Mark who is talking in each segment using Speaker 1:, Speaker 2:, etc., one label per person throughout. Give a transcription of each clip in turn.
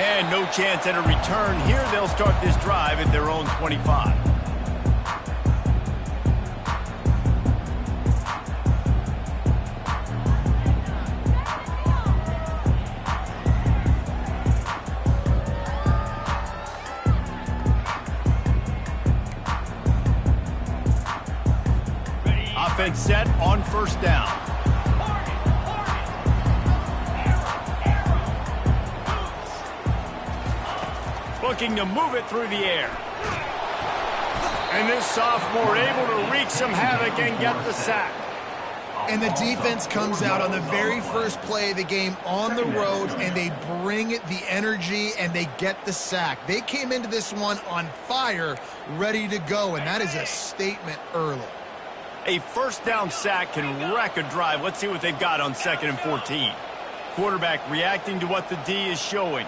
Speaker 1: And no chance at a return here. They'll start this drive at their own 25. Offense set on first down. Looking to move it through the air. And this sophomore able to wreak some havoc and get the sack.
Speaker 2: And the defense comes out on the very first play of the game on the road, and they bring the energy and they get the sack. They came into this one on fire, ready to go, and that is a statement early.
Speaker 1: A first down sack can wreck a drive. Let's see what they've got on 2nd and 14. Quarterback reacting to what the D is showing.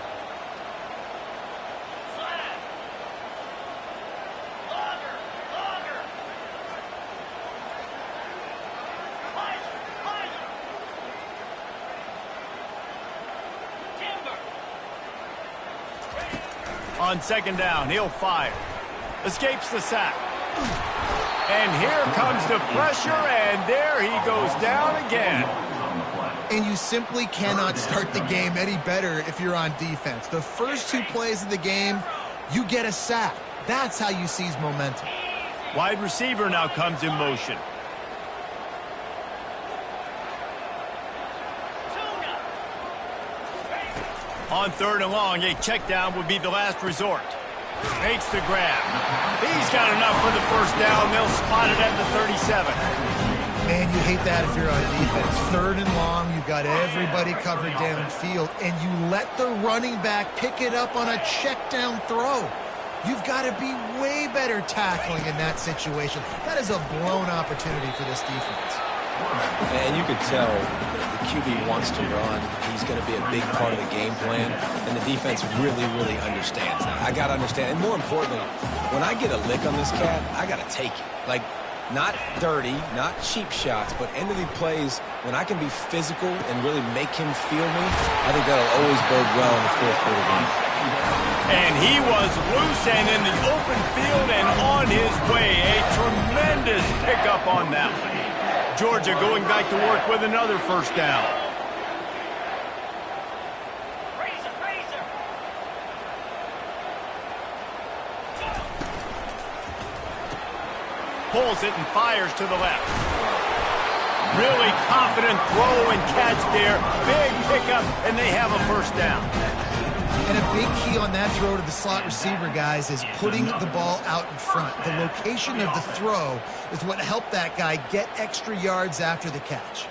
Speaker 1: On 2nd down, he'll fire. Escapes the sack. And here comes the pressure, and there he goes down again.
Speaker 2: And you simply cannot start the game any better if you're on defense. The first 2 plays of the game, you get a sack. That's how you seize momentum.
Speaker 1: Wide receiver now comes in motion. On 3rd and long, a check down would be the last resort. Makes the grab. He's got enough for the first down. They'll spot it at the 37.
Speaker 2: Man, you hate that if you're on defense. 3rd and long, you've got everybody covered downfield, and you let the running back pick it up on a check down throw. You've got to be way better tackling in that situation. That is a blown opportunity for this defense.
Speaker 3: Man, you could tell the QB wants to run. He's going to be a big part of the game plan, and the defense really, really understands that. I got to understand, and more importantly, when I get a lick on this cat, I got to take it. Like, not dirty, not cheap shots, but end of the plays, when I can be physical and really make him feel me, I think that'll always bode well in the 4th quarter game.
Speaker 1: And he was loose and in the open field and on his way. A tremendous pickup on that one. Georgia going back to work with another first down. Pulls it and fires to the left. Really confident throw and catch there. Big pickup, and they have a first down.
Speaker 2: And a big key on that throw to the slot receiver, guys, is putting the ball out in front. The location of the throw is what helped that guy get extra yards after the catch.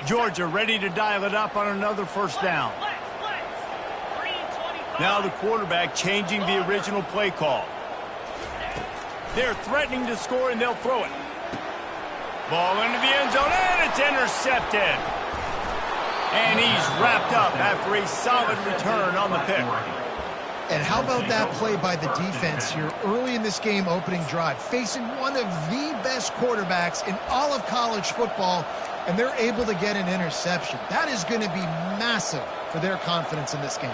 Speaker 1: Georgia ready to dial it up on another first down. Now the quarterback changing the original play call. They're threatening to score, and they'll throw it. Ball into the end zone, and it's intercepted. And he's wrapped up after a solid return on the pick.
Speaker 2: And how about that play by the defense here early in this game opening drive, facing one of the best quarterbacks in all of college football, and they're able to get an interception. That is going to be massive for their confidence in this game.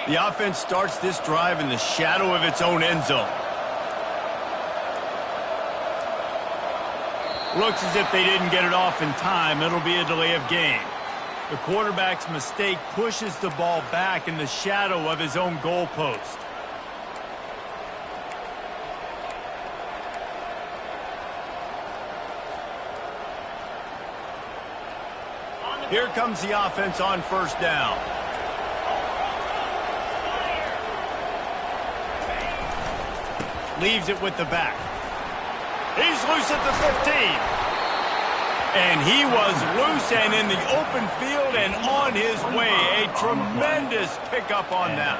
Speaker 1: The offense starts this drive in the shadow of its own end zone. Looks as if they didn't get it off in time. It'll be a delay of game. The quarterback's mistake pushes the ball back in the shadow of his own goalpost. Here comes the offense on first down. Leaves it with the back. He's loose at the 15. And he was loose and in the open field and on his way. A tremendous pickup on that.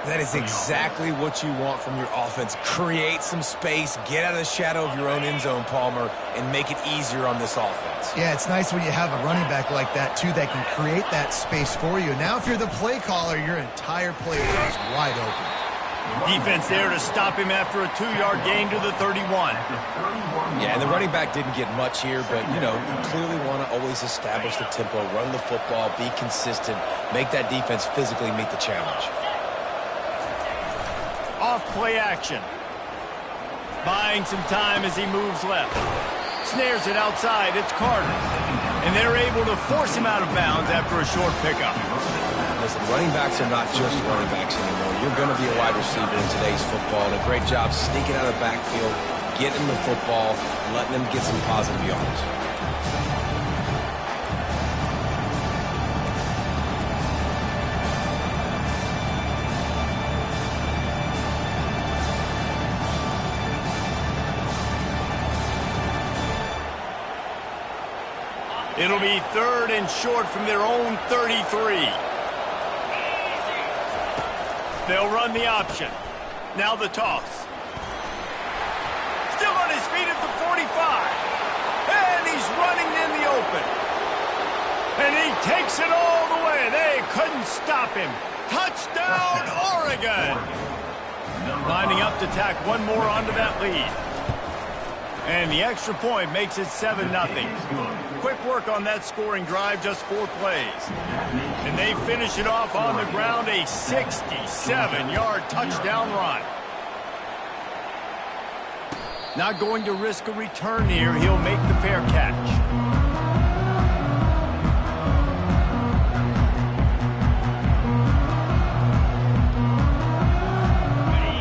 Speaker 3: That is exactly what you want from your offense. Create some space, get out of the shadow of your own end zone, Palmer, and make it easier on this offense.
Speaker 2: Yeah, it's nice when you have a running back like that, too, that can create that space for you. Now, if you're the play caller, your entire play is wide open.
Speaker 1: Defense there to stop him after a 2-yard gain to the 31.
Speaker 3: Yeah, and the running back didn't get much here, but, you clearly want to always establish the tempo, run the football, be consistent, make that defense physically meet the challenge.
Speaker 1: Off play action. Buying some time as he moves left. Snares it outside. It's Carter. And they're able to force him out of bounds after a short pickup.
Speaker 3: Listen, running backs are not just running backs anymore. You're going to be a wide receiver in today's football. And a great job sneaking out of the backfield, getting the football, letting them get some positive yards.
Speaker 1: It'll be 3rd and short from their own 33. They'll run the option. Now the toss. Still on his feet at the 45. And he's running in the open. And he takes it all the way. They couldn't stop him. Touchdown, Oregon! Lining up to tack one more onto that lead. And the extra point makes it 7-0. Quick work on that scoring drive, just 4 plays. And they finish it off on the ground, a 67-yard touchdown run. Not going to risk a return here. He'll make the fair catch.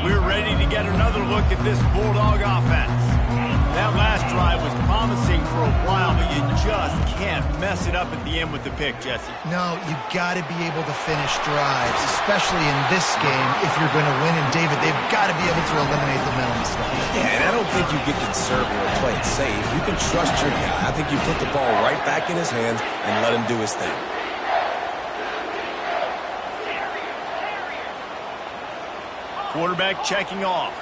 Speaker 1: We're ready to get another look at this Bulldog offense. That last drive was promising for a while, but you just can't mess it up at the end with the pick, Jesse.
Speaker 2: No, you got to be able to finish drives, especially in this game if you're going to win. And, David, they've got to be able to eliminate the mental mistakes.
Speaker 3: Yeah, and I don't think you get conservative or play it safe. You can trust your guy. I think you put the ball right back in his hands and let him do his thing.
Speaker 1: Quarterback checking off.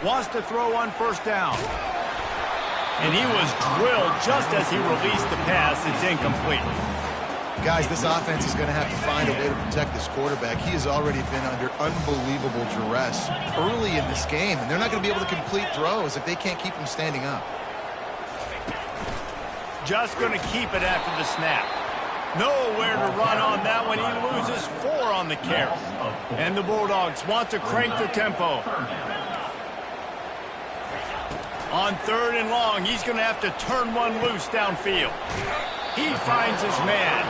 Speaker 1: Wants to throw on 1st down. And he was drilled just as he released the pass. It's incomplete.
Speaker 2: Guys, this offense is going to have to find a way to protect this quarterback. He has already been under unbelievable duress early in this game, and they're not going to be able to complete throws if they can't keep him standing up.
Speaker 1: Just going to keep it after the snap. Nowhere to run on that one. He loses 4 on the carry. And the Bulldogs want to crank the tempo. On 3rd and long, he's going to have to turn one loose downfield. He finds his man.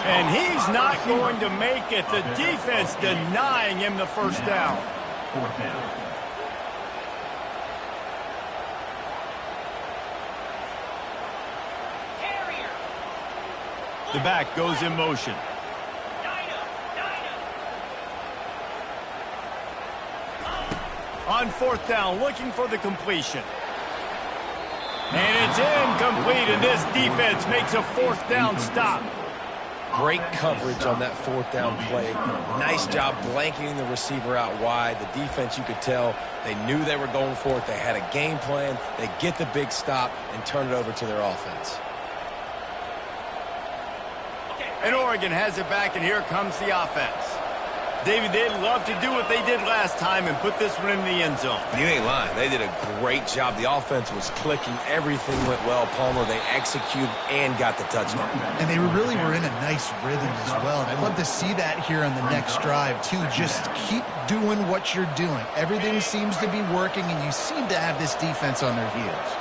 Speaker 1: And he's not going to make it. The defense denying him the 1st down. The back goes in motion. On 4th down, looking for the completion. And it's incomplete, and this defense makes a 4th down stop.
Speaker 3: Great coverage on that 4th down play. Nice job blanketing the receiver out wide. The defense, you could tell, they knew they were going for it. They had a game plan. They get the big stop and turn it over to their offense.
Speaker 1: And Oregon has it back, and here comes the offense. David, they'd love to do what they did last time and put this one in the end zone.
Speaker 3: You ain't lying. They did a great job. The offense was clicking. Everything went well. Palmer, they executed and got the touchdown.
Speaker 2: And they really were in a nice rhythm as well. And I'd love to see that here on the next drive, too. Just keep doing what you're doing. Everything seems to be working, and you seem to have this defense on their heels.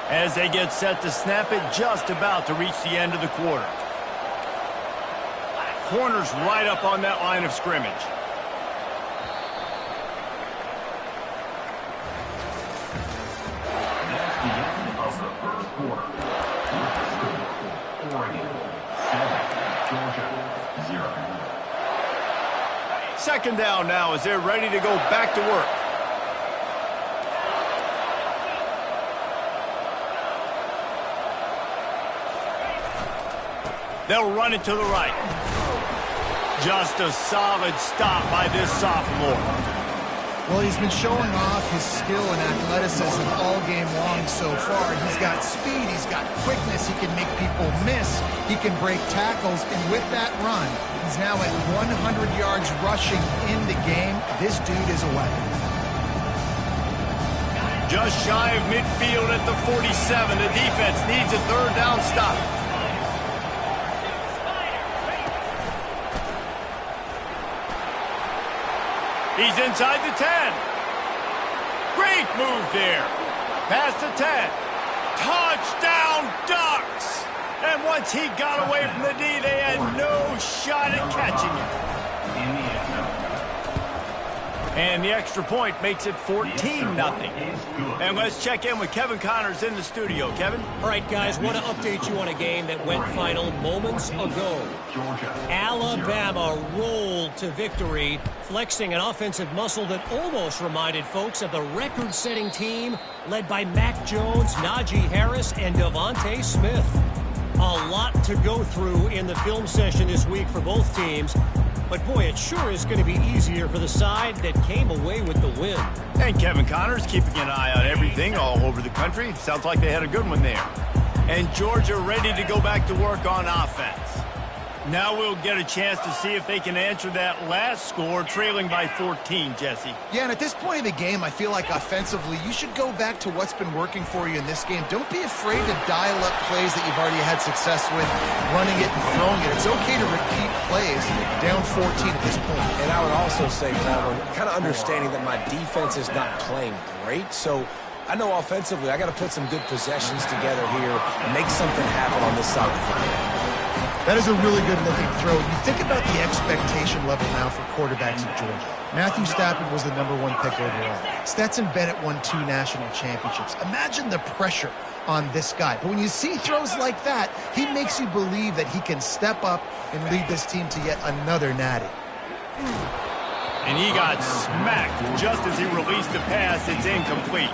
Speaker 1: As they get set to snap it, just about to reach the end of the quarter. Corners right up on that line of scrimmage.
Speaker 4: That's the end of the 1st quarter. Oregon 7, Georgia 0.
Speaker 1: 2nd down now as they're ready to go back to work. They'll run it to the right. Just a solid stop by this sophomore.
Speaker 2: Well, he's been showing off his skill and athleticism all game long so far. He's got speed, he's got quickness, he can make people miss, he can break tackles, and with that run, he's now at 100 yards rushing in the game. This dude is a weapon.
Speaker 1: Just shy of midfield at the 47. The defense needs a third down stop. He's inside the 10. Great move there. Past the 10. Touchdown Ducks. And once he got away from the D, they had no shot at catching him. And the extra point makes it 14-0. And let's check in with Kevin Connors in the studio. Kevin?
Speaker 5: All right, guys, want to update you on a game that went final moments ago. Alabama rolled to victory, flexing an offensive muscle that almost reminded folks of the record-setting team led by Mac Jones, Najee Harris, and Devontae Smith. A lot to go through in the film session this week for both teams. But, boy, it sure is going to be easier for the side that came away with the win.
Speaker 1: And Kevin Connors keeping an eye on everything all over the country. Sounds like they had a good one there. And Georgia ready to go back to work on offense. Now we'll get a chance to see if they can answer that last score, trailing by 14, Jesse.
Speaker 2: Yeah, and at this point in the game, I feel like offensively, you should go back to what's been working for you in this game. Don't be afraid to dial up plays that you've already had success with, running it and throwing it. It's okay to repeat plays down 14 at this point.
Speaker 3: And I would also say, Palmer, kind of understanding that my defense is not playing great, so I know offensively I got to put some good possessions together here, make something happen on this side of the football.
Speaker 2: That is a really good-looking throw. You think about the expectation level now for quarterbacks in Georgia. Matthew Stafford was the #1 pick overall. Stetson Bennett won 2 national championships. Imagine the pressure on this guy. But when you see throws like that, he makes you believe that he can step up and lead this team to yet another natty.
Speaker 1: And he got smacked just as he released the pass. It's incomplete.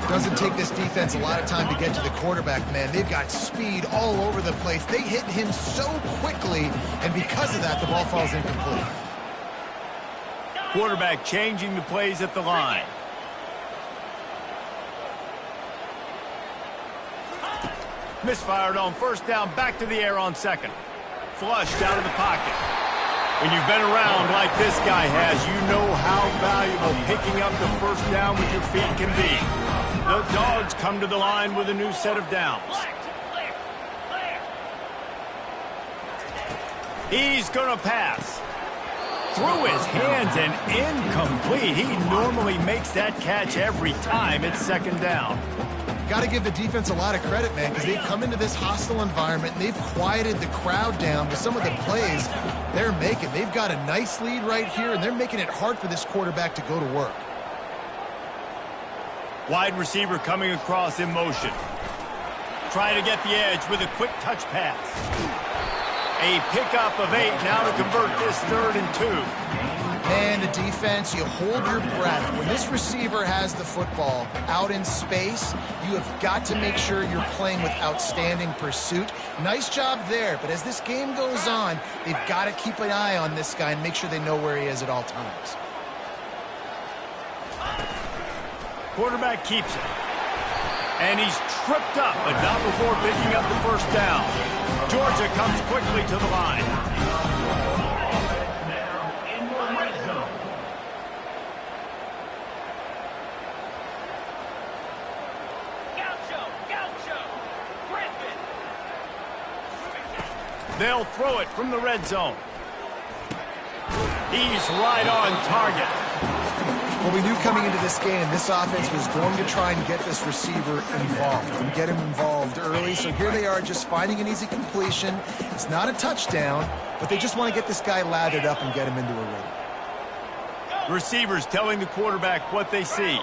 Speaker 2: Doesn't take this defense a lot of time to get to the quarterback, man. They've got speed all over the place. They hit him so quickly, and because of that, the ball falls incomplete.
Speaker 1: Quarterback changing the plays at the line. Misfired on first down, back to the air on second. Flushed out of the pocket. When you've been around like this guy has, you know how valuable picking up the first down with your feet can be. The Dogs come to the line with a new set of downs. He's going to pass. Through his hands and incomplete. He normally makes that catch every time. It's second down.
Speaker 2: Got to give the defense a lot of credit, man, because they've come into this hostile environment and they've quieted the crowd down with some of the plays they're making. They've got a nice lead right here, and they're making it hard for this quarterback to go to work.
Speaker 1: Wide receiver coming across in motion. Trying to get the edge with a quick touch pass. A pickup of 8 now to convert this 3rd and 2.
Speaker 2: Man, the defense, you hold your breath. When this receiver has the football out in space, you have got to make sure you're playing with outstanding pursuit. Nice job there, but as this game goes on, they've got to keep an eye on this guy and make sure they know where he is at all times.
Speaker 1: Quarterback keeps it. And he's tripped up, but not before picking up the first down. Georgia comes quickly to the line. They'll throw it from the red zone. He's right on target.
Speaker 2: Well, we knew coming into this game, this offense was going to try and get this receiver involved and get him involved early. So here they are just finding an easy completion. It's not a touchdown, but they just want to get this guy lathered up and get him into a rhythm.
Speaker 1: Receivers telling the quarterback what they see.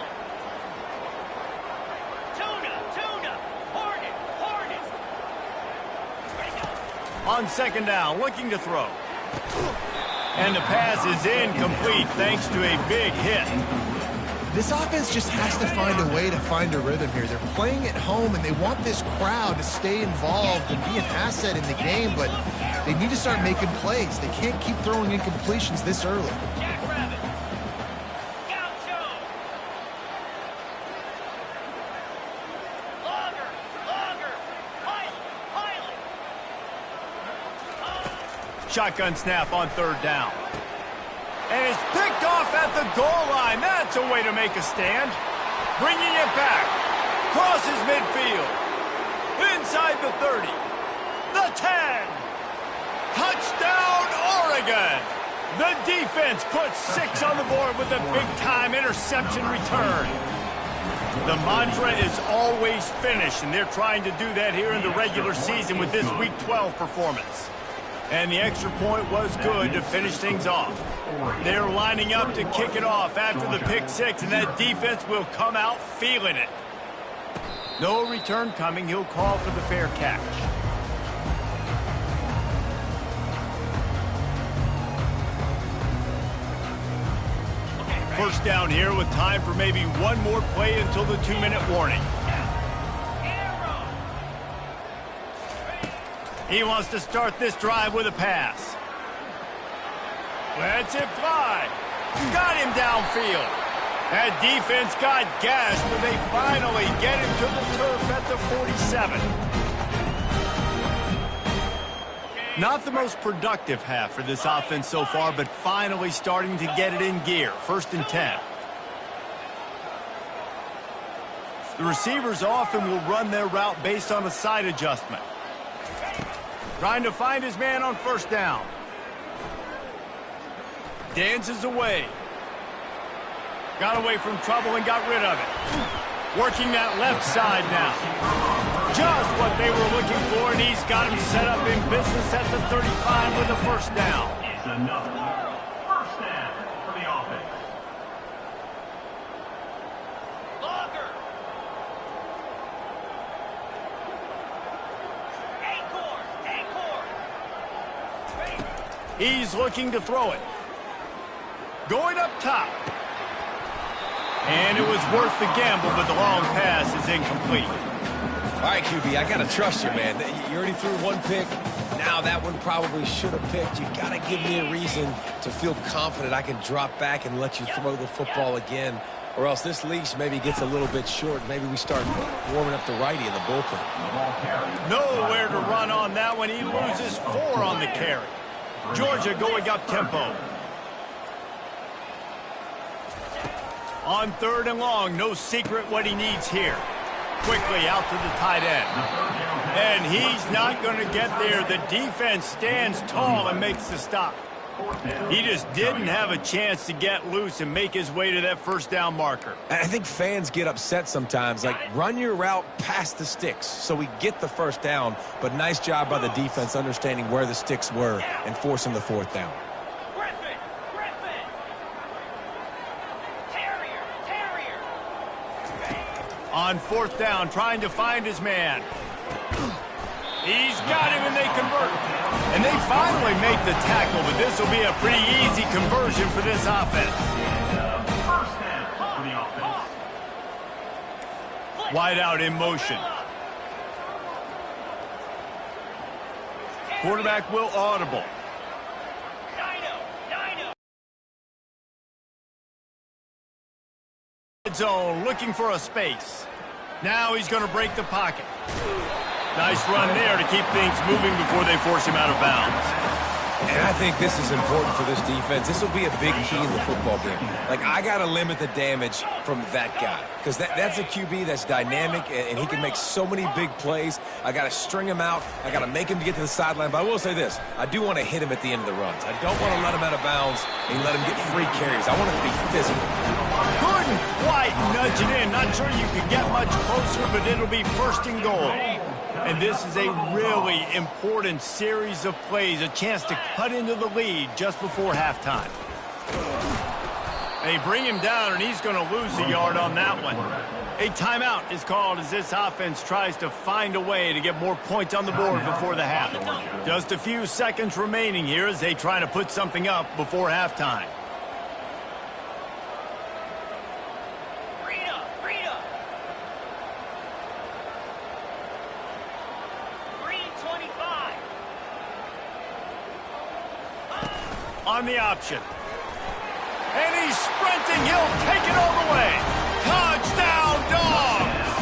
Speaker 1: On second down, looking to throw. And the pass is incomplete thanks to a big hit.
Speaker 2: This offense just has to find a way to find a rhythm here. They're playing at home, and they want this crowd to stay involved and be an asset in the game, but they need to start making plays. They can't keep throwing incompletions this early.
Speaker 1: shotgun snap on third down. And it's picked off at the goal line. That's a way to make a stand. Bringing it back. Crosses midfield. Inside the 30. The 10. Touchdown, Oregon. The defense puts 6 on the board with a big-time interception return. The mantra is always finish, and they're trying to do that here in the regular season with this Week 12 performance. And the extra point was good to finish things off. They're lining up to kick it off after the pick 6, and that defense will come out feeling it. No return coming. He'll call for the fair catch. First down here with time for maybe one more play until the 2-minute warning. He wants to start this drive with a pass. Lets it fly. Got him downfield. That defense got gashed, but they finally get him to the turf at the 47. Not the most productive half for this offense so far, but finally starting to get it in gear. 1st and 10. The receivers often will run their route based on a side adjustment. Trying to find his man on 1st down. Dances away. Got away from trouble and got rid of it. Working that left side now. Just what they were looking for, and he's got him set up in business at the 35 with a 1st down.
Speaker 4: It's another 1st down for the offense.
Speaker 6: Longer. Acorn.
Speaker 1: He's looking to throw it. Going up top. And it was worth the gamble, but the long pass is incomplete.
Speaker 3: All right, QB, I got to trust you, man. You already threw one pick. Now that one probably should have picked. You got to give me a reason to feel confident I can drop back and let you throw the football again, or else this leash maybe gets a little bit short. Maybe we start warming up the righty in the bullpen.
Speaker 1: Nowhere to run on that one. He loses 4 on the carry. Georgia going up tempo. On 3rd and long, no secret what he needs here. Quickly out to the tight end. And he's not going to get there. The defense stands tall and makes the stop. He just didn't have a chance to get loose and make his way to that 1st down marker.
Speaker 3: I think fans get upset sometimes. Like, run your route past the sticks so we get the 1st down. But nice job by the defense understanding where the sticks were and forcing the 4th down.
Speaker 1: On 4th down, trying to find his man. He's got him, and they convert. And they finally make the tackle, but this will be a pretty easy conversion for this offense.
Speaker 4: 1st down for the offense.
Speaker 1: Wide out in motion. Quarterback will audible. Zone, looking for a space. Now he's going to break the pocket. Nice run there to keep things moving before they force him out of bounds.
Speaker 3: And I think this is important for this defense. This will be a big key in the football game. Like, I got to limit the damage from that guy. Because that's a QB that's dynamic, and he can make so many big plays. I got to string him out. I got to make him get to the sideline. But I will say this. I do want to hit him at the end of the runs. I don't want to let him out of bounds and let him get free carries. I want it to be physical.
Speaker 1: Couldn't quite nudge it in. Not sure you could get much closer, but it'll be 1st and goal. And this is a really important series of plays, a chance to cut into the lead just before halftime. They bring him down, and he's going to lose a yard on that one. A timeout is called as this offense tries to find a way to get more points on the board before the half. Just a few seconds remaining here as they try to put something up before halftime. On the option. And he's sprinting. He'll take it all the way. Touchdown, Dogs!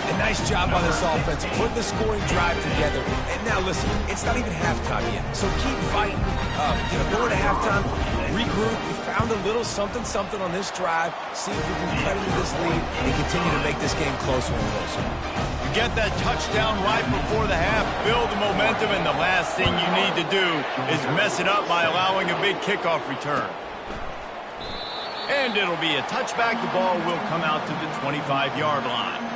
Speaker 3: And Nice job by this offense, putting the scoring drive together. And now listen, it's not even halftime yet, so keep fighting. Going to halftime, regroup. We found a little something on this drive. See if we can cut into this lead and continue to make this game closer and closer.
Speaker 1: You get that touchdown right before the half, build the momentum, and the last thing you need to do is mess it up by allowing a big kickoff return. And it'll be a touchback. The ball will come out to the 25-yard line.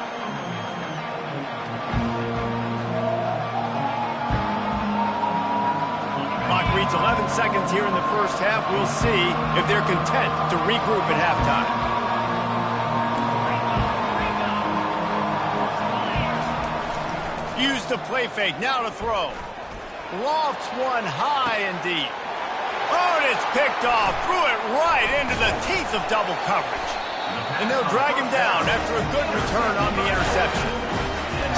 Speaker 1: Clock reads 11 seconds here in the first half. We'll see if they're content to regroup at halftime. Use the play fake. Now to throw. Lofts one high and deep. Oh, and it's picked off. Threw it right into the teeth of double coverage. And they'll drag him down after a good return on the interception.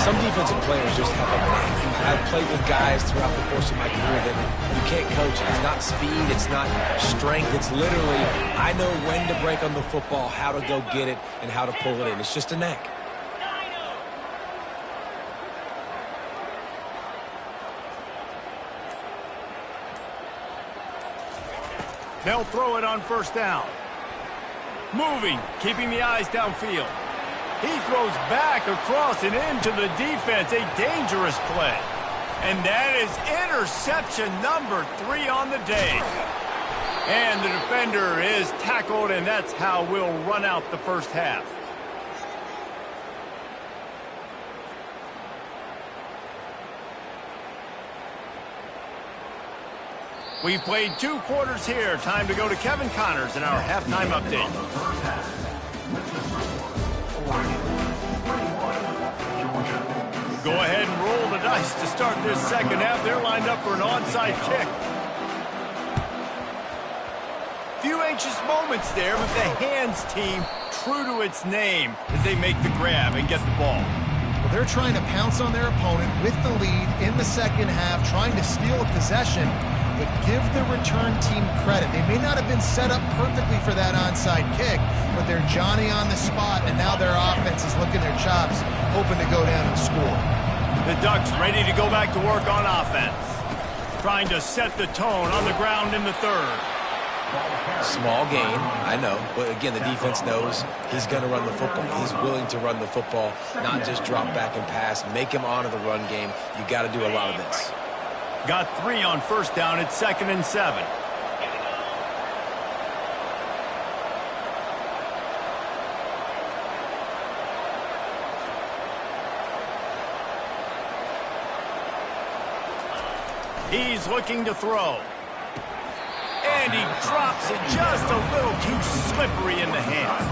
Speaker 3: Some defensive players just have a knack. I've played with guys throughout the course of my career that you can't coach it. It's not speed, it's not strength. It's literally, I know when to break on the football, how to go get it, and how to pull it in. It's just a knack.
Speaker 1: They'll throw it on first down. Moving, keeping the eyes downfield. He throws back across and into the defense. A dangerous play. And that is interception number 3 on the day. And the defender is tackled, and that's how we'll run out the first half. We've played 2 quarters here. Time to go to Kevin Connors in our halftime update. Go ahead and roll the dice to start this second half. They're lined up for an onside kick. Few anxious moments there, but the hands team true to its name as they make the grab and get the ball.
Speaker 2: Well, they're trying to pounce on their opponent with the lead in the second half, trying to steal a possession, but give the return team credit. They may not have been set up perfectly for that onside kick, but they're Johnny on the spot, and now their offense is licking their chops, hoping to go down and score.
Speaker 1: The Ducks ready to go back to work on offense. Trying to set the tone on the ground in the third.
Speaker 3: Small gain, I know, but again, the defense knows he's going to run the football. He's willing to run the football, not just drop back and pass, make him honor the run game. You got to do a lot of this.
Speaker 1: Got 3 on first down. It's 2nd and 7. He's looking to throw. And he drops it just a little too slippery in the hands.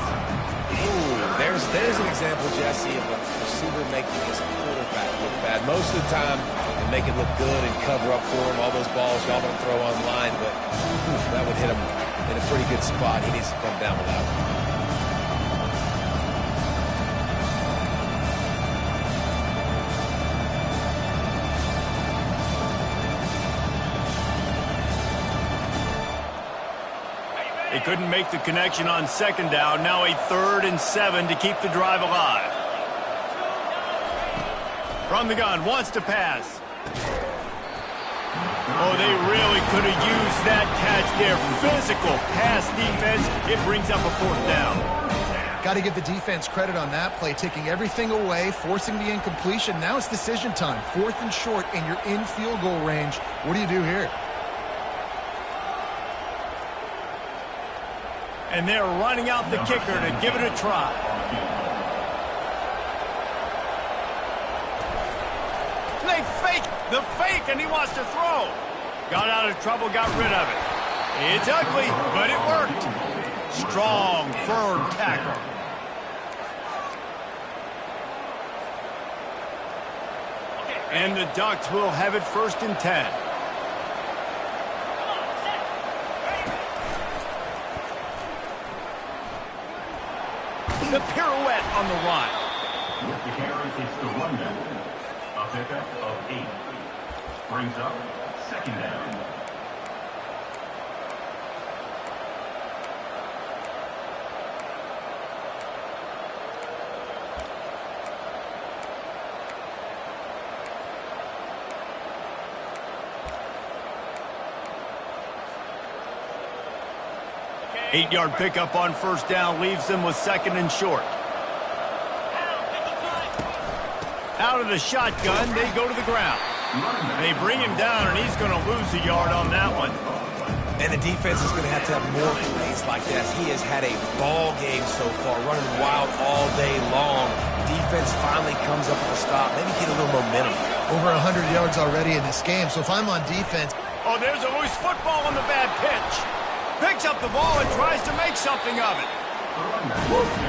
Speaker 3: Ooh, there's an example, Jesse, of a receiver making his quarterback look bad. Most of the time, they make it look good and cover up for him. All those balls y'all don't throw online, but that would hit him in a pretty good spot. He needs to come down with that one.
Speaker 1: They couldn't make the connection on second down. Now a 3rd and 7 to keep the drive alive. From the gun, wants to pass. Oh, they really could have used that catch there. Physical pass defense. It brings up a 4th down.
Speaker 2: Got to give the defense credit on that play, taking everything away, forcing the incompletion. Now it's decision time. 4th and short, and you're in field goal range. What do you do here?
Speaker 1: And they're running out the kicker to give it a try. They fake the fake, and he wants to throw. Got out of trouble, got rid of it. It's ugly, but it worked. Strong, firm tackle. And the Ducks will have it 1st and 10. The pirouette on the run.
Speaker 4: With the carry, it's the rundown. A pickup of 8. Brings up 2nd down.
Speaker 1: 8-yard pickup on first down leaves them with 2nd and short. Out of the shotgun, they go to the ground. They bring him down, and he's going to lose a yard on that one.
Speaker 3: And the defense is going to have more plays like that. He has had a ball game so far, running wild all day long. Defense finally comes up with a stop, maybe get a little momentum.
Speaker 2: Over 100 yards already in this game, so if I'm on defense...
Speaker 1: Oh, there's a loose football on the bad pitch. Picks up the ball and tries to make something of it.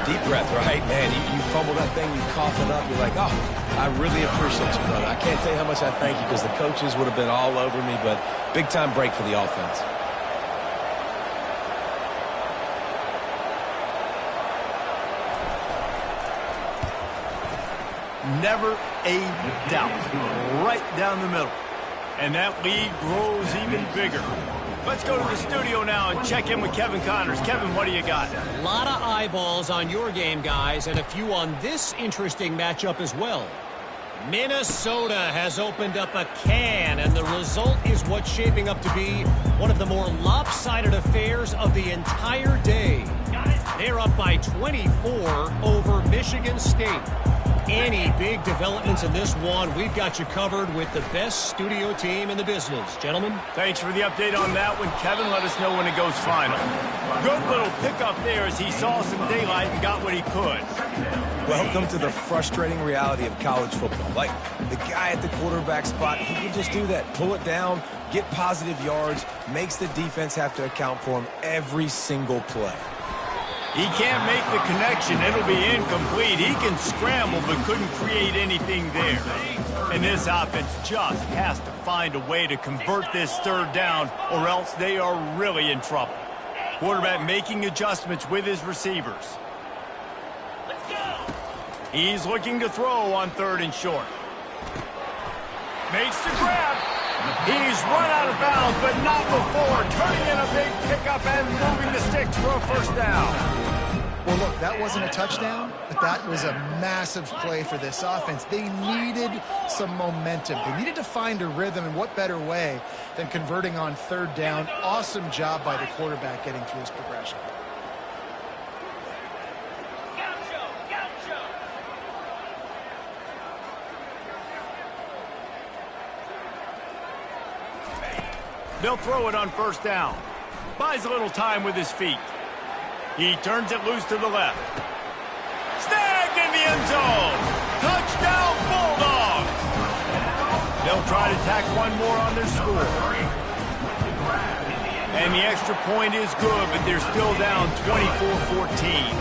Speaker 3: Deep breath, right? Man, you fumble that thing, you cough it up, you're like, oh, I really appreciate you, brother. I can't tell you how much I thank you because the coaches would have been all over me, but big-time break for the offense.
Speaker 1: Never a doubt. Right down the middle. And that lead grows even bigger. Let's go to the studio now and check in with Kevin Connors. Kevin, what do you got?
Speaker 5: A lot of eyeballs on your game, guys, and a few on this interesting matchup as well. Minnesota has opened up a can, and the result is what's shaping up to be one of the more lopsided affairs of the entire day. They're up by 24 over Michigan State. Any big developments in this one, we've got you covered with the best studio team in the business. Gentlemen?
Speaker 1: Thanks for the update on that one, Kevin. Let us know when it goes final. Good little pickup there as he saw some daylight and got what he could.
Speaker 3: Welcome to the frustrating reality of college football. Like, the guy at the quarterback spot, he can just do that. Pull it down, get positive yards, makes the defense have to account for him every single play.
Speaker 1: He can't make the connection. It'll be incomplete. He can scramble but couldn't create anything there. And this offense just has to find a way to convert this 3rd down or else they are really in trouble. Quarterback making adjustments with his receivers. He's looking to throw on 3rd and short. Makes the grab. He's run out of bounds, but not before. Turning in a big pickup and moving the sticks for a 1st down.
Speaker 2: Well, look, that wasn't a touchdown, but that was a massive play for this offense. They needed some momentum. They needed to find a rhythm, and what better way than converting on 3rd down. Awesome job by the quarterback getting through his progression.
Speaker 1: They'll throw it on 1st down. Buys a little time with his feet. He turns it loose to the left. Snagged in the end zone. Touchdown, Bulldogs. They'll try to tack one more on their score. And the extra point is good, but they're still down 24-14.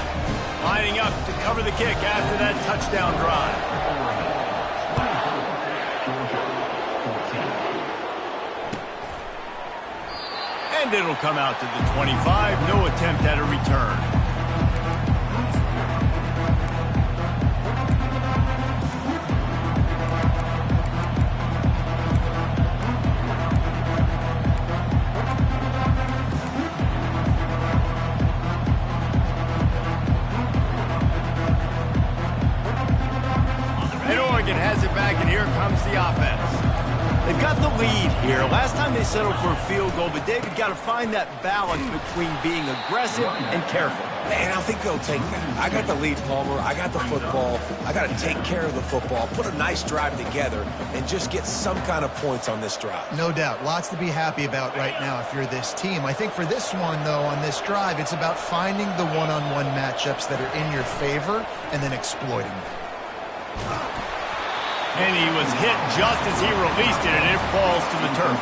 Speaker 1: Lining up to cover the kick after that touchdown drive. And it'll come out to the 25. No attempt at a return. And Oregon has it back, and here comes the offense. They've got the lead here. Last time they settled for a field goal, but David got to find that balance between being aggressive and careful.
Speaker 3: And I think they'll take that. I got the lead, Palmer. I got the football. I got to take care of the football, put a nice drive together, and just get some kind of points on this drive.
Speaker 2: No doubt. Lots to be happy about right now if you're this team. I think for this one, though, on this drive, it's about finding the one-on-one matchups that are in your favor and then exploiting them.
Speaker 1: And he was hit just as he released it, and it falls to the turf.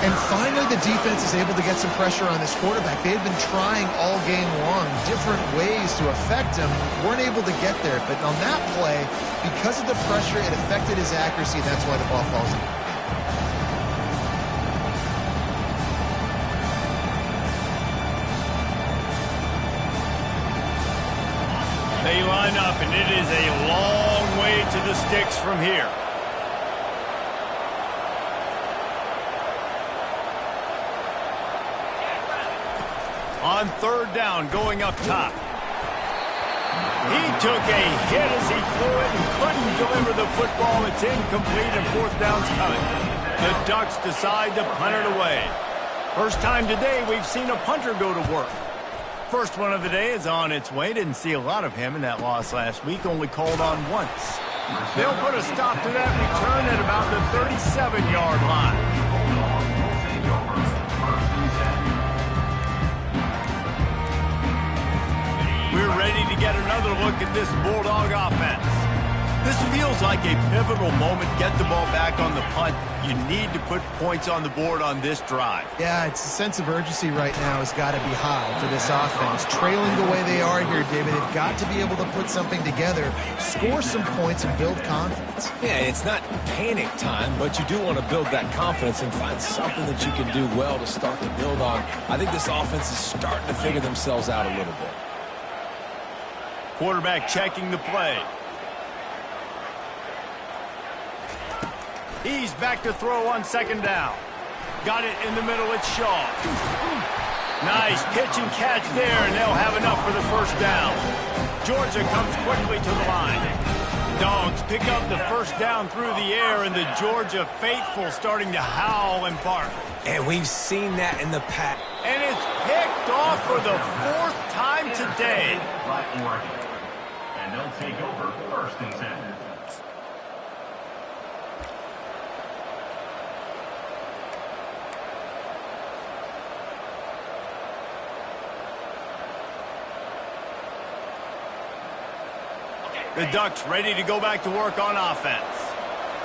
Speaker 2: And finally, the defense is able to get some pressure on this quarterback. They had been trying all game long different ways to affect him. Weren't able to get there. But on that play, because of the pressure, it affected his accuracy. That's why the ball falls in.
Speaker 1: They line up, and it is a long way to the sticks from here. On 3rd down, going up top. He took a hit as he threw it and couldn't deliver the football. It's incomplete, and 4th down's coming. The Ducks decide to punt it away. First time today we've seen a punter go to work. First one of the day is on its way. Didn't see a lot of him in that loss last week. Only called on once. They'll put a stop to that return at about the 37-yard line. We're ready to get another look at this Bulldog offense. This feels like a pivotal moment. Get the ball back on the punt. You need to put points on the board on this drive.
Speaker 2: Yeah, it's a sense of urgency right now has got to be high for this offense. Trailing the way they are here, David, they've got to be able to put something together, score some points, and build confidence.
Speaker 3: Yeah, it's not panic time, but you do want to build that confidence and find something that you can do well to start to build on. I think this offense is starting to figure themselves out a little bit.
Speaker 1: Quarterback checking the play. He's back to throw on second down. Got it in the middle. It's Shaw. Nice pitch and catch there, and they'll have enough for the first down. Georgia comes quickly to the line. Dogs pick up the first down through the air, and the Georgia faithful starting to howl and bark.
Speaker 3: And we've seen that in the past.
Speaker 1: And it's picked off for the fourth time today.
Speaker 4: By Oregon. And they'll take over first and 10.
Speaker 1: The Ducks ready to go back to work on offense.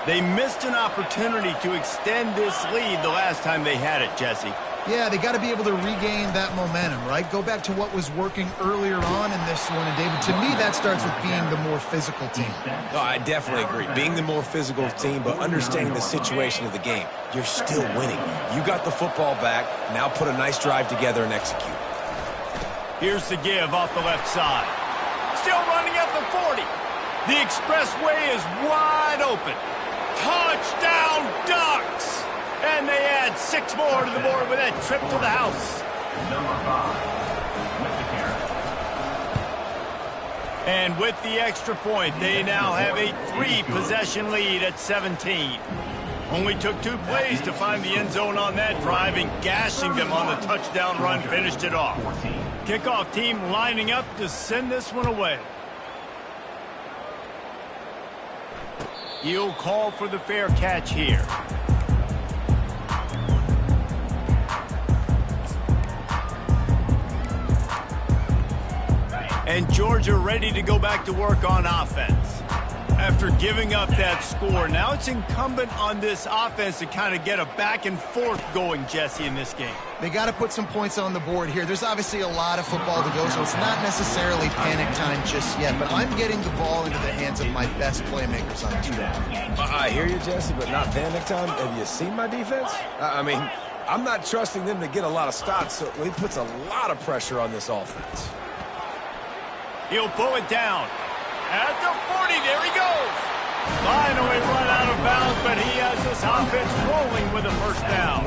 Speaker 1: They missed an opportunity to extend this lead the last time they had it, Jesse.
Speaker 2: Yeah, they got to be able to regain that momentum, right? Go back to what was working earlier on in this one. And, David, to me, that starts with being the more physical team.
Speaker 3: No, I definitely agree. Being the more physical team, but understanding the situation of the game. You're still winning. You got the football back. Now put a nice drive together and execute.
Speaker 1: Here's the give off the left side. Still running at the 40. The expressway is wide open. Touchdown, Ducks! And they add 6 more to the board with that trip to the house.
Speaker 4: Number 5 with the carry.
Speaker 1: And with the extra point, they now have a 3-possession lead at 17. Only took 2 plays to find the end zone on that drive, and gashing them on the touchdown run finished it off. Kickoff team lining up to send this one away. He'll call for the fair catch here. And Georgia ready to go back to work on offense. After giving up that score, now it's incumbent on this offense to kind of get a back and forth going, Jesse, in this game.
Speaker 2: They got to put some points on the board here. There's obviously a lot of football to go, so it's not necessarily panic time just yet. But I'm getting the ball into the hands of my best playmakers on this drive.
Speaker 3: I hear you, Jesse, but not panic time. Have you seen my defense? I mean, I'm not trusting them to get a lot of stops, so it puts a lot of pressure on this offense.
Speaker 1: He'll pull it down. At the 40, there he goes. Finally run out of bounds, but he has this offense rolling with a first down.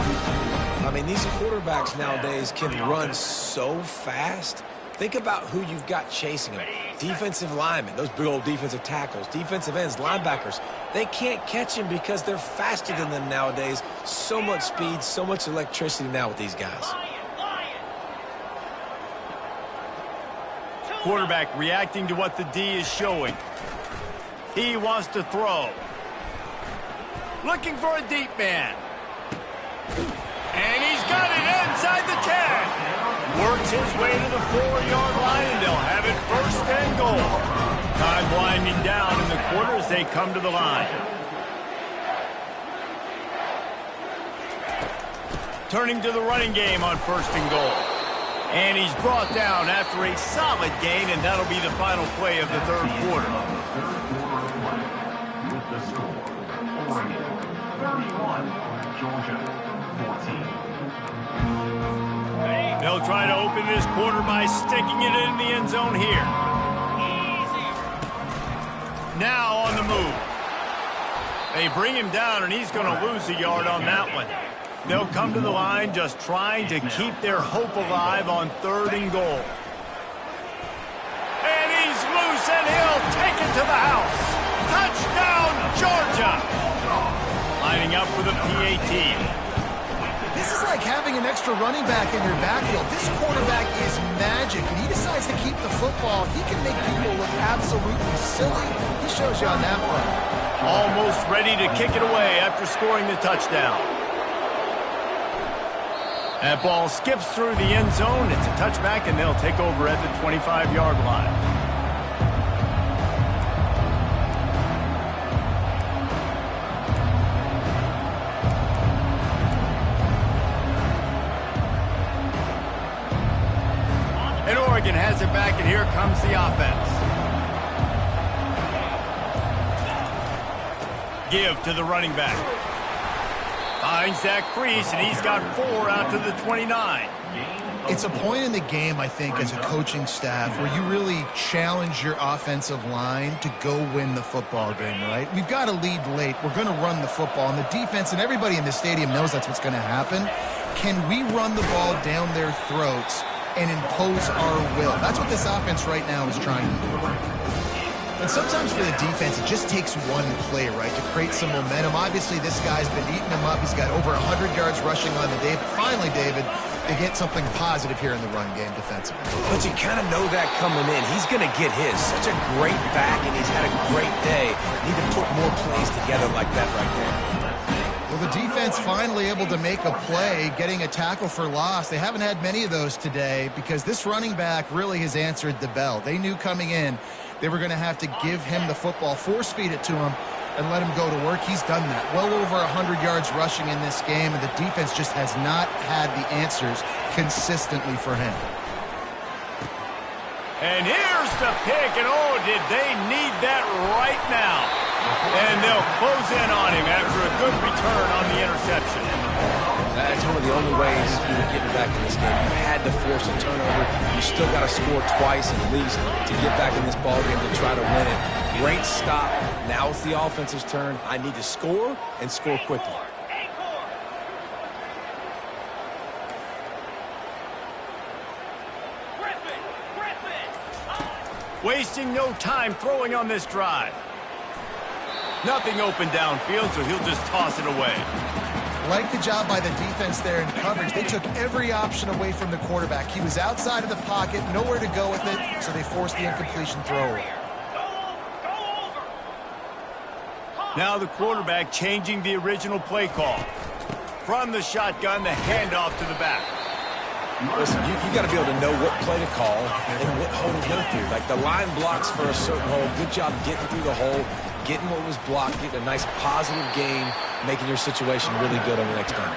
Speaker 3: I mean, these quarterbacks nowadays can run so fast. Think about who you've got chasing them. Defensive linemen, those big old defensive tackles, defensive ends, linebackers. They can't catch him because they're faster than them nowadays. So much speed, so much electricity now with these guys.
Speaker 1: Quarterback reacting to what the D is showing. He wants to throw. Looking for a deep man. And he's got it inside the 10. Works his way to the 4-yard line, and they'll have it first and goal. Time winding down in the quarter as they come to the line. Turning to the running game on first and goal. And he's brought down after a solid gain, and that'll be the final play of the third quarter.
Speaker 4: With the score, Oregon 31, Georgia 14.
Speaker 1: They'll try to open this quarter by sticking it in the end zone here. Now on the move. They bring him down, and he's going to lose a yard on that one. They'll come to the line just trying to keep their hope alive on third and goal. And he's loose, and he'll take it to the house. Touchdown, Georgia! Lining up for the PAT.
Speaker 2: This is like having an extra running back in your backfield. This quarterback is magic. football, he can make people look absolutely silly. He shows you on that one.
Speaker 1: Almost ready to kick it away after scoring the touchdown. That ball skips through the end zone. It's a touchback, and they'll take over at the 25-yard line. And Oregon has it back, and here comes the offense. Give to the running back. Finds that crease, and he's got 4 out to the 29.
Speaker 2: It's a point in the game, I think, as a coaching staff where you really challenge your offensive line to go win the football game, right? We've got to lead late. We're going to run the football. And the defense and everybody in the stadium knows that's what's going to happen. Can we run the ball down their throats and impose our will? That's what this offense right now is trying to do. And sometimes for the defense, it just takes one play, right, to create some momentum. Obviously, this guy's been eating them up. He's got over 100 yards rushing on the day. But finally, David, they get something positive here in the run game defensively.
Speaker 3: But you kind of know that coming in. He's going to get his. Such a great back, and he's had a great day. Need to put more plays together like that right there.
Speaker 2: Well, the defense finally able to make a play, getting a tackle for loss. They haven't had many of those today because this running back really has answered the bell. They knew coming in they were going to have to give him the football, force feed it to him, and let him go to work. He's done that. Well over 100 yards rushing in this game, and the defense just has not had the answers consistently for him.
Speaker 1: And here's the pick, and oh, did they need that right now. And they'll close in on him after a good return on the interception.
Speaker 3: That's one of the only ways you're getting back in this game. You had to force a turnover. You still got to score twice at least to get back in this ball game to try to win it. Great stop. Now it's the offense's turn. I need to score and score quickly.
Speaker 1: Wasting no time throwing on this drive. Nothing open downfield, so he'll just toss it away.
Speaker 2: Like the job by the defense there in coverage. They took every option away from the quarterback. He was outside of the pocket, nowhere to go with it, so they forced the incompletion throw.
Speaker 1: Now the quarterback changing the original play call. From the shotgun, the handoff to the back.
Speaker 3: Listen, you got to be able to know what play to call and what hole to go through. Like the line blocks for a certain hole. Good job getting through the hole, getting what was blocked, getting a nice positive gain, making your situation really good on the next time.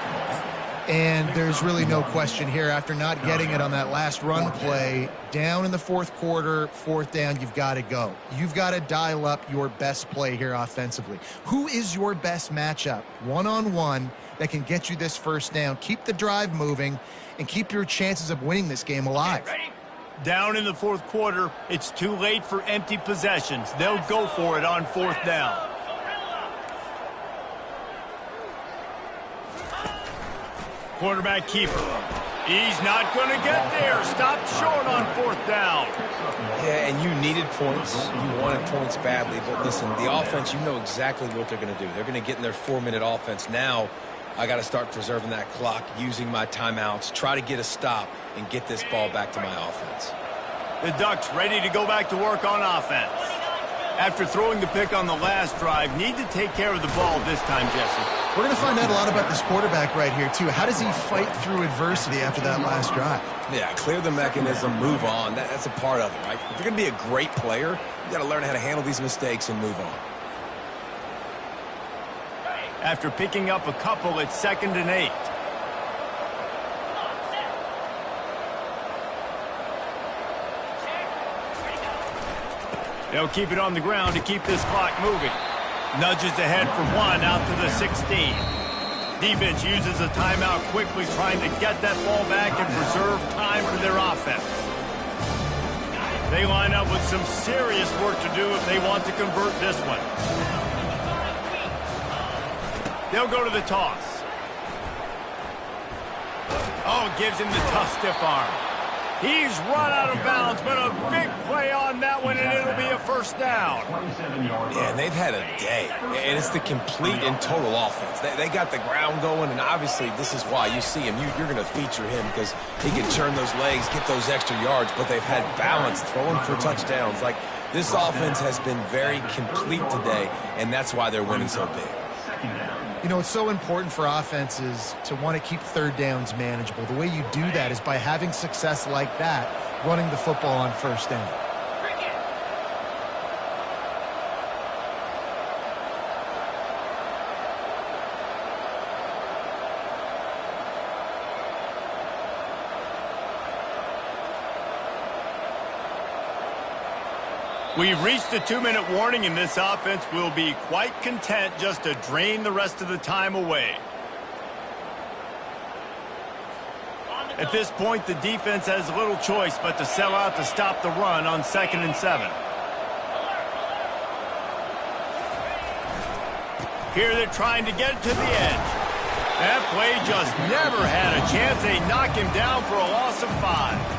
Speaker 2: And there's really no question here. After not getting it on that last run play, down in the fourth quarter, fourth down, you've got to go. You've got to dial up your best play here offensively. Who is your best matchup, one-on-one, that can get you this first down, keep the drive moving, and keep your chances of winning this game alive?
Speaker 1: Down in the fourth quarter, it's too late for empty possessions. They'll go for it on fourth down. Quarterback keeper. He's not going to get there. Stopped short on fourth down.
Speaker 3: Yeah, and you needed points. You wanted points badly. But listen, the offense, you know exactly what they're going to do. They're going to get in their 4-minute offense. Now, I got to start preserving that clock, using my timeouts, try to get a stop, and get this ball back to my offense.
Speaker 1: The Ducks ready to go back to work on offense. After throwing the pick on the last drive, need to take care of the ball this time, Jesse.
Speaker 2: We're going to find out a lot about this quarterback right here, too. How does he fight through adversity after that last drive?
Speaker 3: Yeah, clear the mechanism, move on. That's a part of it, right? If you're going to be a great player, you got to learn how to handle these mistakes and move on.
Speaker 1: After picking up a couple, it's 2nd and 8. They'll keep it on the ground to keep this clock moving. Nudges ahead for 1 out to the 16. Defense uses a timeout quickly, trying to get that ball back and preserve time for their offense. They line up with some serious work to do if they want to convert this one. They'll go to the toss. Oh, gives him the tough stiff arm. He's run out of bounds, but a big play on that one, and it'll be a 1st first down.
Speaker 3: Yeah, and they've had a day, and it's the complete and total offense. They got the ground going, and obviously this is why you see him. You're going to feature him because he can churn those legs, get those extra yards, but they've had balance, throwing for touchdowns. Like, this offense has been very complete today, and that's why they're winning so big.
Speaker 2: You know, it's so important for offenses to want to keep third downs manageable. The way you do that is by having success like that, running the football on first down.
Speaker 1: We've reached the 2-minute warning, and this offense will be quite content just to drain the rest of the time away. At this point, the defense has little choice but to sell out to stop the run on 2nd and 7. Here they're trying to get to the edge. That play just never had a chance. They knock him down for a loss of 5.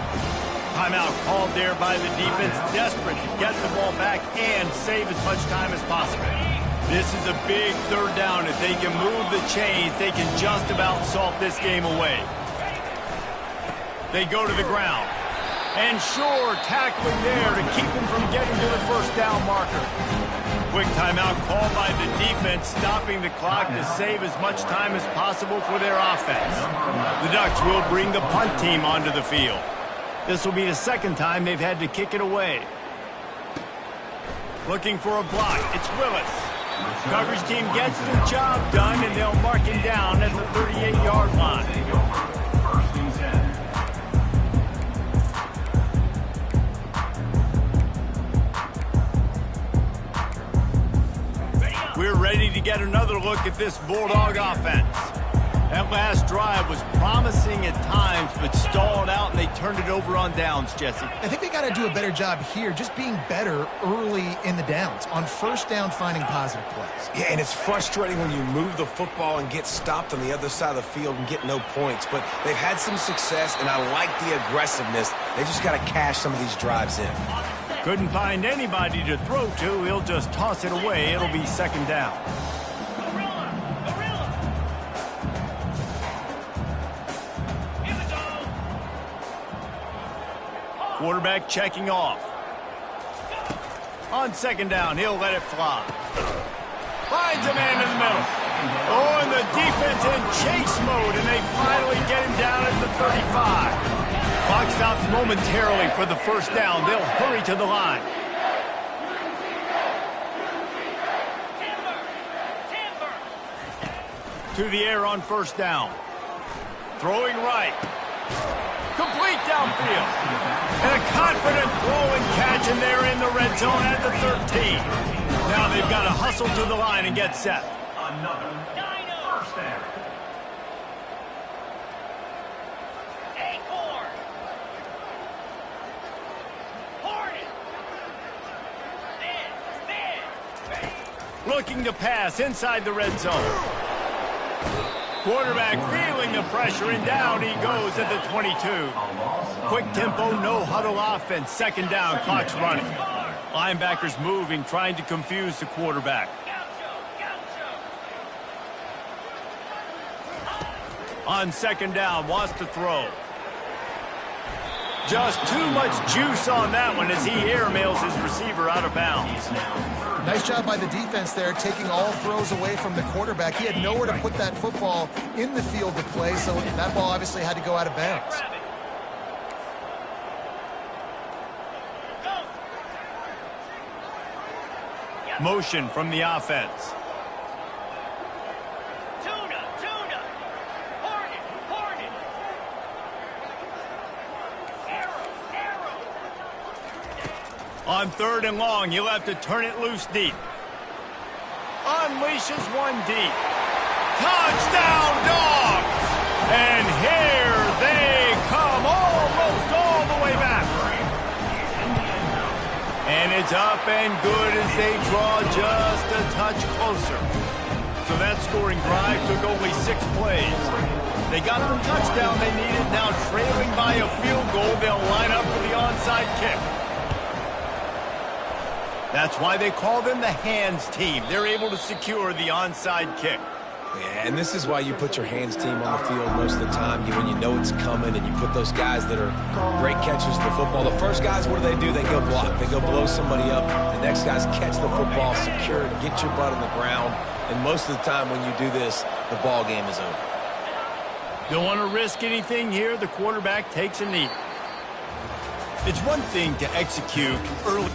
Speaker 1: Timeout called there by the defense, desperate to get the ball back and save as much time as possible. This is a big third down. If they can move the chains, they can just about salt this game away. They go to the ground. And sure, tackling there to keep him from getting to the first down marker. Quick timeout called by the defense, stopping the clock to save as much time as possible for their offense. The Ducks will bring the punt team onto the field. This will be the second time they've had to kick it away. Looking for a block. It's Willis. Coverage team gets the job done, and they'll mark him down at the 38-yard line. We're ready to get another look at this Bulldog offense. That last drive was promising at times, but stalled out, and they turned it over on downs, Jesse.
Speaker 2: I think they got to do a better job here, just being better early in the downs. On first down, finding positive plays.
Speaker 3: Yeah, and it's frustrating when you move the football and get stopped on the other side of the field and get no points. But they've had some success, and I like the aggressiveness. They just got to cash some of these drives in.
Speaker 1: Couldn't find anybody to throw to. He'll just toss it away. It'll be second down. Quarterback checking off. On second down, he'll let it fly. Finds a man in the middle. Oh, and the defense in chase mode, and they finally get him down at the 35. Clock stops momentarily for the first down. They'll hurry to the line. To the air on first down. Throwing right. Complete downfield. And a confident throw and catch, and they're in the red zone at the 13. Now they've got to hustle to the line and get set.
Speaker 4: Another first down.
Speaker 1: Looking to pass inside the red zone. Quarterback feeling the pressure, and down he goes at the 22. Quick tempo, no huddle offense. Second down, clock's running. Linebackers moving, trying to confuse the quarterback. On second down, wants to throw. Just too much juice on that one as he airmails his receiver out of bounds.
Speaker 2: Nice job by the defense there, taking all throws away from the quarterback. He had nowhere to put that football in the field to play, so that ball obviously had to go out of bounds.
Speaker 1: Motion from the offense. On third and long, he'll have to turn it loose deep. Unleashes one deep. Touchdown, Dogs! And here they come, almost all the way back. And it's up and good as they draw just a touch closer. So that scoring drive took only 6 plays. They got the touchdown they needed. Now trailing by a field goal, they'll line up for the onside kick. That's why they call them the hands team. They're able to secure the onside kick.
Speaker 3: Yeah, and this is why you put your hands team on the field most of the time when you know it's coming, and you put those guys that are great catchers of the football. The first guys, what do? They go block. They go blow somebody up. The next guys catch the football, secure it, get your butt on the ground. And most of the time when you do this, the ball game is over.
Speaker 1: Don't want to risk anything here. The quarterback takes a knee. It's one thing to execute early.